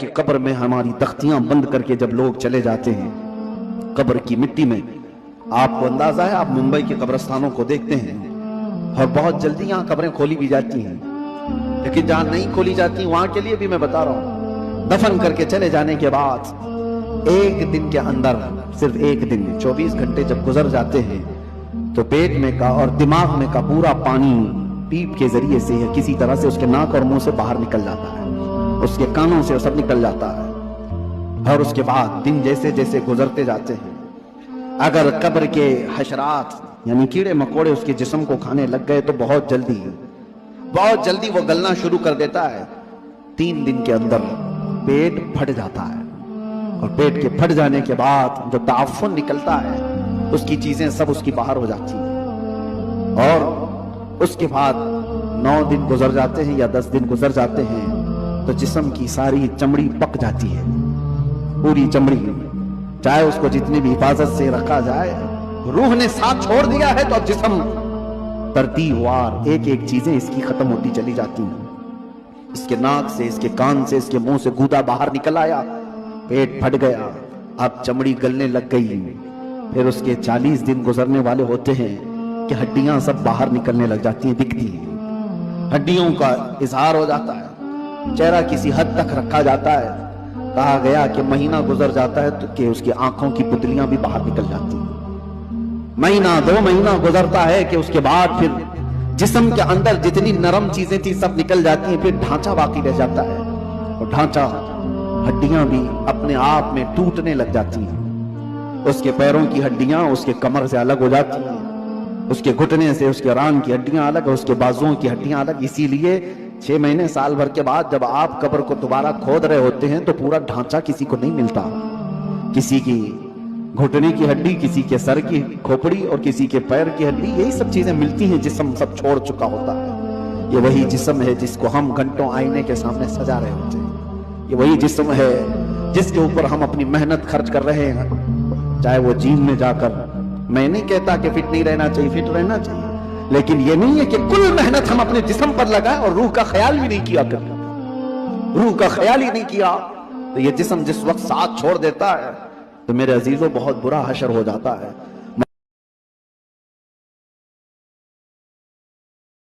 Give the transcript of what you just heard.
कि कब्र में हमारी तख्तियां बंद करके जब लोग चले जाते हैं कब्र की मिट्टी में, आपको अंदाजा है, आप मुंबई के कब्रिस्तानों को देखते हैं और बहुत जल्दी यहाँ कब्रें खोली भी जाती हैं, लेकिन जहां नहीं खोली जाती वहां के लिए भी मैं बता रहा हूं, दफन करके चले जाने के बाद एक दिन के अंदर, सिर्फ एक दिन में 24 घंटे जब गुजर जाते हैं तो पेट में का और दिमाग में का पूरा पानी पीप के जरिए से या किसी तरह से उसके नाक और मुंह से बाहर निकल जाता है, उसके कानों से सब निकल जाता है। और उसके बाद दिन जैसे जैसे गुजरते जाते हैं, अगर कब्र के हशरात यानी कीड़े मकोड़े उसके जिस्म को खाने लग गए तो बहुत जल्दी वो गलना शुरू कर देता है। 3 दिन के अंदर पेट फट जाता है और पेट के फट जाने के बाद जो ताफुन निकलता है उसकी चीजें सब उसकी बाहर हो जाती हैं। और उसके बाद 9 दिन गुजर जाते हैं या 10 दिन गुजर जाते हैं तो जिस्म की सारी चमड़ी पक जाती है, पूरी चमड़ी, चाहे उसको जितनी भी हिफाजत से रखा जाए, रूह ने साथ छोड़ दिया है तो अब जिस्म तरतीबवार एक एक चीजें इसकी खत्म होती चली जाती हैं। इसके नाक से, इसके कान से, इसके मुंह से गूदा बाहर निकल आया, पेट फट गया, अब चमड़ी गलने लग गई। फिर उसके 40 दिन गुजरने वाले होते हैं कि हड्डियां सब बाहर निकलने लग जाती हैं, दिखती हैं, हड्डियों का इजहार हो जाता है, चेहरा किसी हद तक रखा जाता है। कहा गया कि महीना गुजर जाता है तो कि उसकी आंखों की पुतलियां भी बाहर निकल जाती हैं। महीना 2 महीना गुजरता है कि उसके बाद फिर जिस्म के अंदर जितनी नरम चीजें थी सब निकल जाती हैं, फिर ढांचा बाकी रह जाता है और ढांचा, हड्डियां भी अपने आप में टूटने लग जाती हैं। उसके पैरों की हड्डियां उसके कमर से अलग हो जाती हैं, उसके घुटने से उसके रान की हड्डियां अलग, उसके बाजुओं की हड्डियां अलग। इसीलिए 6 महीने साल भर के बाद जब आप कब्र को दोबारा खोद रहे होते हैं तो पूरा ढांचा किसी को नहीं मिलता, किसी की घुटने की हड्डी, किसी के सर की खोपड़ी और किसी के पैर की हड्डी, यही सब चीजें मिलती हैं। जिस्म सब छोड़ चुका होता है। ये वही जिस्म है जिसको हम घंटों आईने के सामने सजा रहे होते हैं। ये वही जिस्म है जिसके ऊपर हम अपनी मेहनत खर्च कर रहे हैं, चाहे वो जिम में जाकर, मैं नहीं कहता कि फिट नहीं रहना चाहिए, फिट रहना चाहिए, लेकिन ये नहीं है कि कुल मेहनत हम अपने जिस्म पर लगाएं और रूह का ख्याल भी नहीं किया कर, रूह का ख्याल ही नहीं किया तो ये जिस्म जिस वक्त साथ छोड़ देता है तो मेरे अजीजों बहुत बुरा हशर हो जाता है।